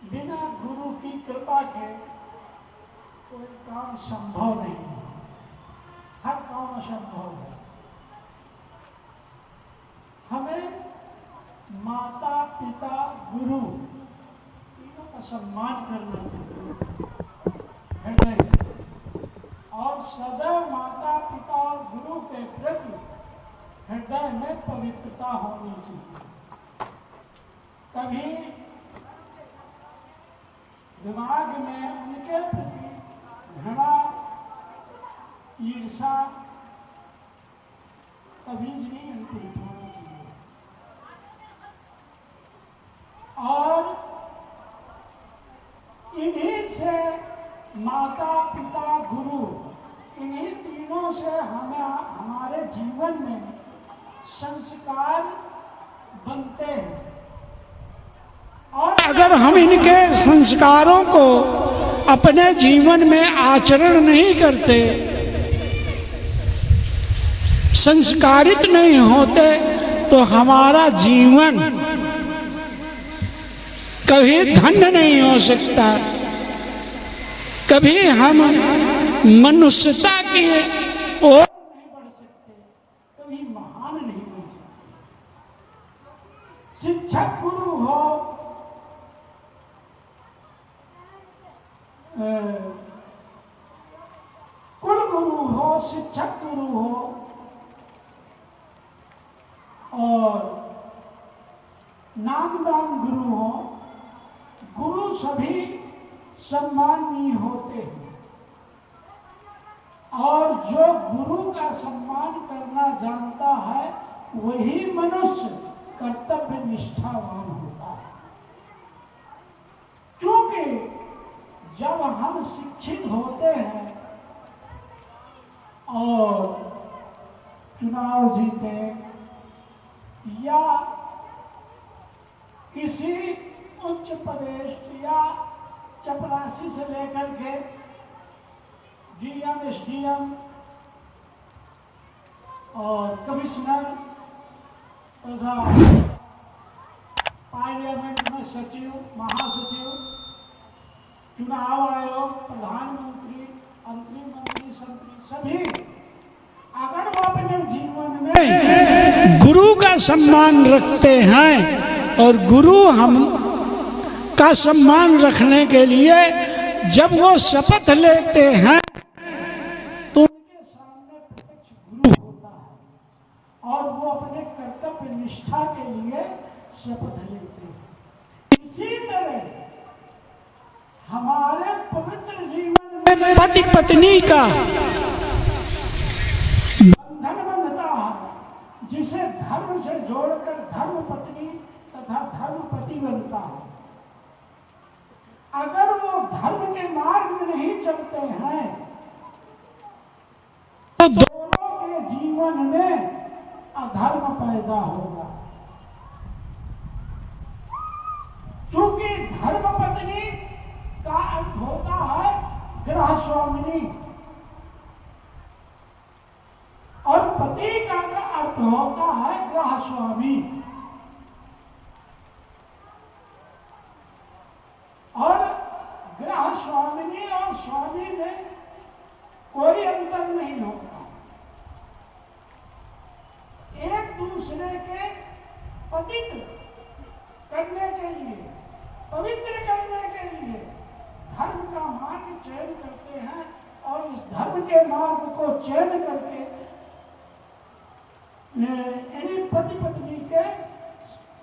बिना गुरु की कृपा के कोई काम संभव नहीं है। हर काम असंभव है। हमें माता पिता गुरु तीनों का सम्मान करना चाहिए हृदय से, और सदैव माता पिता और गुरु के प्रति हृदय में पवित्रता होनी चाहिए। कभी दिमाग में उनके प्रति घृणा, ईर्षा कभी नहीं अंकुरित होना चाहिए। और इन्हीं से माता पिता गुरु, इन्हीं तीनों से हमें हमारे जीवन में संस्कार बनते हैं। और अगर हम इनके संस्कारों को अपने जीवन में आचरण नहीं करते, संस्कारित नहीं होते, तो हमारा जीवन कभी धन्य नहीं हो सकता, कभी हम मनुष्यता की ओर नहीं बढ़ सकते, कभी महान नहीं बन सकते। शिक्षक गुरु हो, कुल गुरु हो, शिक्षक गुरु हो और नामदान गुरु हो, गुरु सभी सम्माननीय होते हैं। और जो गुरु का सम्मान करना जानता है वही मनुष्य कर्तव्य निष्ठावान होता है। क्योंकि जब हम शिक्षित होते हैं और चुनाव जीते या किसी उच्च पदेश या चपरासी से लेकर के डीएम, एसडीएम और कमिश्नर तथा पार्लियामेंट में सचिव, महासचिव, चुनाव आयोग, प्रधानमंत्री, अंतरिम मंत्री, संतरी, सभी अगर वो अपने जीवन में गुरु का सम्मान रखते हैं, और गुरु हम का सम्मान रखने के लिए जब वो शपथ लेते हैं तो उनके सामने प्रत्यक्ष गुरु होता है और वो अपने कर्तव्य निष्ठा के लिए शपथ लेते हैं। इसी तरह हमारे पवित्र जीवन में पति पत्नी का बंधन बंधता है, जिसे धर्म से जोड़कर धर्म पत्नी तथा धर्म पति बनता है। अगर वो धर्म के मार्ग में नहीं चलते हैं तो दोनों के जीवन में अधर्म पैदा होगा। क्योंकि धर्म पत्नी का अर्थ होता है गृह स्वामिनी और पति का अर्थ होता है गृह स्वामी। और गृह स्वामिनी और स्वामी में कोई अंतर नहीं होता। एक दूसरे के पतित करने के लिए, पवित्र करने के लिए धर्म का मार्ग चयन करते हैं और इस धर्म के मार्ग को चयन करके पति पत्नी के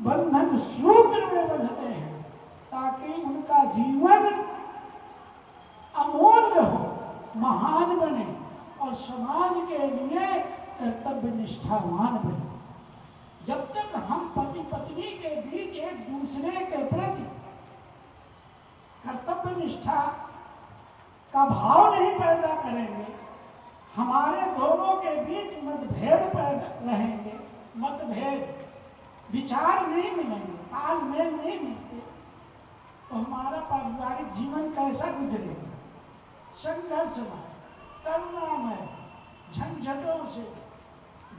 बंधन सूत्र में बंधते हैं ताकि उनका जीवन अमूल्य हो, महान बने और समाज के लिए कर्तव्य निष्ठावान बने। जब तक हम पति पत्नी के बीच एक दूसरे के प्रति कर्तव्य निष्ठा का भाव नहीं पैदा करेंगे, हमारे दोनों के बीच मतभेद पैदा रहेंगे, मतभेद विचार नहीं मिलेंगे, तालमेल नहीं मिलते, तो हमारा पारिवारिक जीवन कैसा गुजरेगा? संघर्षमय, करुणामय, झंझटों से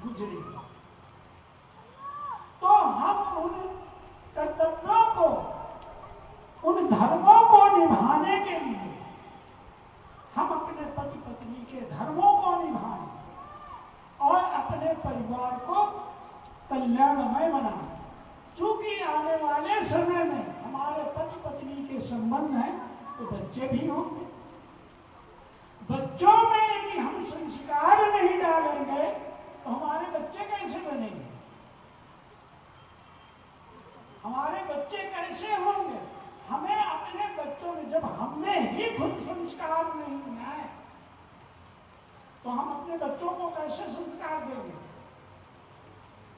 गुजरेगा। तो हम उन कर्तव्यों को, उन धर्मों को निभाने के लिए हम अपने पति पत्नी के धर्मों को निभाएं और अपने परिवार को कल्याणमय बनाएं। चूंकि आने वाले समय में हमारे पति पत्नी के संबंध हैं तो बच्चे भी होंगे। बच्चों में यदि हम संस्कार नहीं डालेंगे तो हमारे बच्चे कैसे बनेंगे? हमारे बच्चे कैसे होंगे? हमें अपने बच्चों में, जब हमें ही खुद संस्कार नहीं है तो हम अपने बच्चों को कैसे संस्कार देंगे?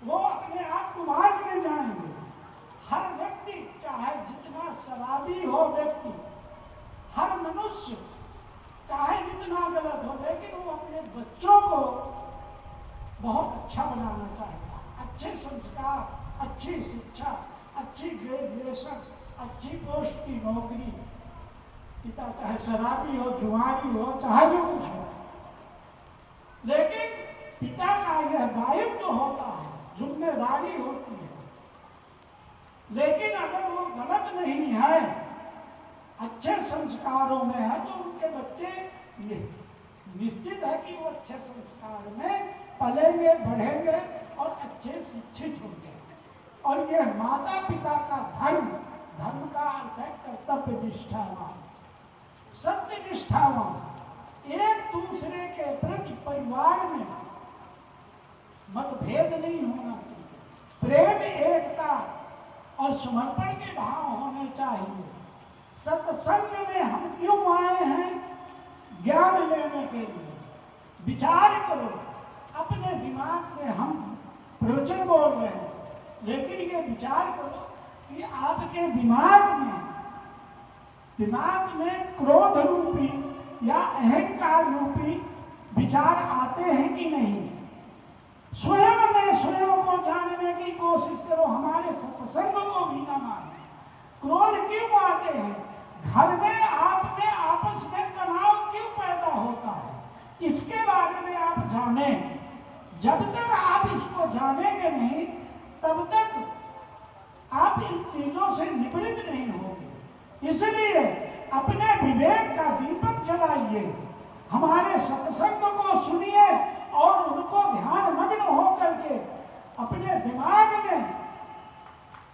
वो अपने आप कुमार में जाएंगे। हर व्यक्ति, चाहे जितना शराबी हो व्यक्ति, हर मनुष्य चाहे जितना गलत हो, लेकिन वो अपने बच्चों को बहुत अच्छा बनाना चाहेगा। अच्छे संस्कार, अच्छी शिक्षा, अच्छी ग्रेजुएशन, अच्छी पोस्ट की नौकरी। पिता चाहे शराबी हो, जुआरी हो, चाहे जो कुछ हो, लेकिन पिता का यह दायित्व होता है, जिम्मेदारी होती है। लेकिन अगर वो गलत नहीं है, अच्छे संस्कारों में है, तो उनके बच्चे निश्चित है कि वो अच्छे संस्कार में पलेंगे, बढ़ेंगे और अच्छे शिक्षित होंगे। और ये माता पिता का धर्म, धर्म का अर्थ है कर्तव्य निष्ठावान, सत्य निष्ठावान। एक दूसरे के प्रति परिवार में मतभेद नहीं होना चाहिए। प्रेम, एकता और समर्पण के भाव होने चाहिए। सत्संग में हम क्यों आए हैं? ज्ञान लेने के लिए। विचार करो, अपने दिमाग में हम प्रवचन बोल रहे हैं, लेकिन ये विचार करो कि आपके दिमाग में क्रोध रूपी या अहंकार रूपी विचार आते हैं कि नहीं? स्वयं में स्वयं को जानने की कोशिश करो। हमारे सत्संग को भी न माने। क्रोध क्यों आते हैं? घर में आप में आपस में तनाव क्यों पैदा होता है? इसके बारे में आप जाने। जब तक आप इसको जानेंगे नहीं, तब तक आप इन चीजों से निवृत्त नहीं होंगे। इसलिए अपने विवेक का दीपक जलाइए, हमारे सत्संग को सुनिए और उनको ध्यान मग्न होकर के अपने दिमाग में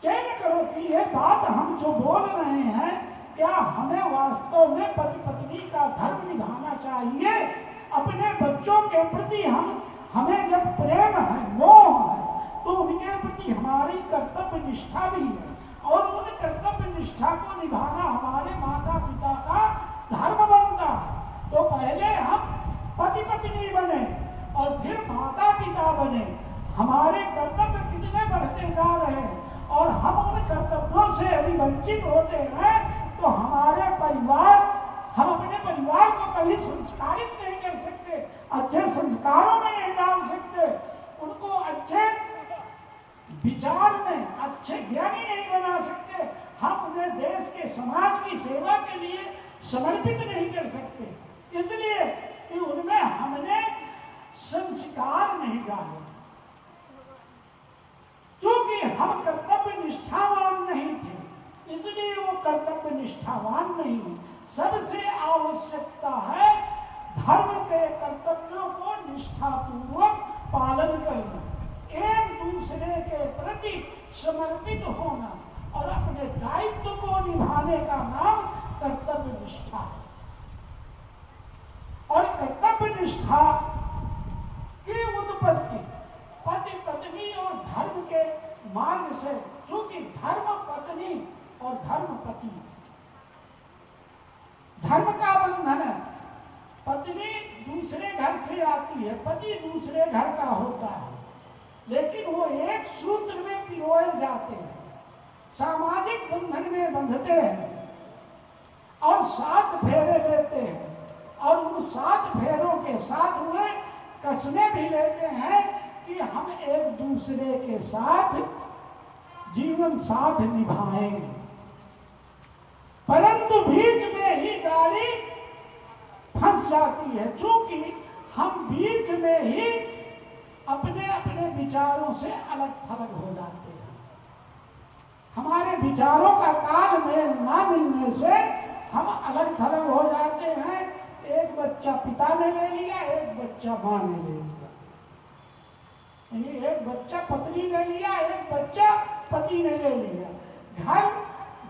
चयन करो कि ये बात हम जो बोल रहे हैं, क्या हमें वास्तव में पति पत्नी का धर्म निभाना चाहिए? अपने बच्चों के प्रति हमें जब प्रेम है, मोह है, तो उनके प्रति हमारी कर्तव्य निष्ठा भी है और उन कर्तव्य निष्ठा को निभाना हमारे माता पिता का धर्म बनता है। तो पहले हम पति पत्नी बने और फिर माता पिता बने। हमारे कर्तव्य कितने बढ़ते जा रहे हैं और हम उन कर्तव्यों से यदि वंचित होते हैं तो हमारे परिवार, हम अपने परिवार को कभी संस्कारित नहीं कर सकते, अच्छे संस्कारों में नहीं डाल सकते, उनको अच्छे विचार में अच्छे ज्ञानी नहीं बना सकते, हम उन्हें देश के समाज की सेवा के लिए समर्पित नहीं कर सकते। इसलिए कि उनमें हमने संस्कार नहीं डाले, क्योंकि हम कर्तव्य निष्ठावान नहीं थे, इसलिए वो कर्तव्य निष्ठावान नहीं। सबसे आवश्यकता है धर्म के कर्तव्यों को निष्ठापूर्वक पालन करना, एक दूसरे के प्रति समर्पित होना और अपने दायित्व को निभाने का नाम कर्तव्य निष्ठा है। और कर्तव्य निष्ठा की उत्पत्ति पति पत्नी और धर्म के मार्ग से, चूंकि धर्म पत्नी और धर्म पति, धर्म का बंधन है। पत्नी दूसरे घर से आती है, पति दूसरे घर का होता है, लेकिन वो एक सूत्र में पिरोए जाते हैं, सामाजिक बंधन में बंधते हैं और 7 फेरे लेते हैं और उन 7 फेरों के साथ वे कसमें भी लेते हैं कि हम एक दूसरे के साथ जीवन साथ निभाएंगे। परंतु बीच में ही गाड़ी फंस जाती है, क्योंकि हम बीच में ही अपने अपने विचारों से अलग थलग हो जाते हैं। हमारे विचारों का तालमेल ना मिलने बच्चा पिता ने ले लिया, एक बच्चा माँ ने ले लिया, यानी एक बच्चा पत्नी ने लिया, एक बच्चा पति ने ले लिया। घर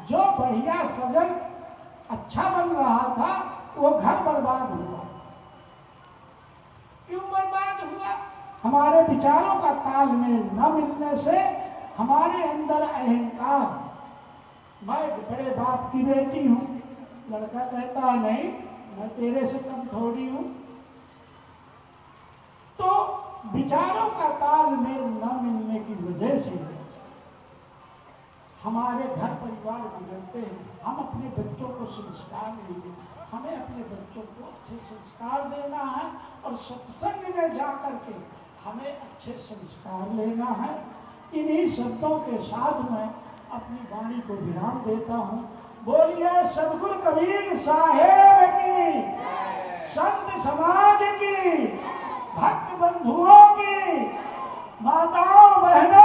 जो बढ़िया सजन अच्छा बन रहा था वो घर बर्बाद हुआ। क्यों बर्बाद हुआ? हमारे विचारों का तालमेल न मिलने से हमारे अंदर अहंकार, मैं बड़े बाप की बेटी हूं, लड़का कहता नहीं मैं तेरे से कम थोड़ी हूं, तो विचारों का तालमेल न मिलने की वजह से हमारे घर परिवार बिगड़ते हैं। हम अपने बच्चों को संस्कार देंगे, हमें अपने बच्चों को अच्छे संस्कार देना है और सत्संग में जाकर के हमें अच्छे संस्कार लेना है। इन्हीं शब्दों के साथ मैं अपनी वाणी को विराम देता हूँ। बोलिए सदगुरु कबीर साहेब की, संत समाज की, भक्त बंधुओं की, माताओं बहनों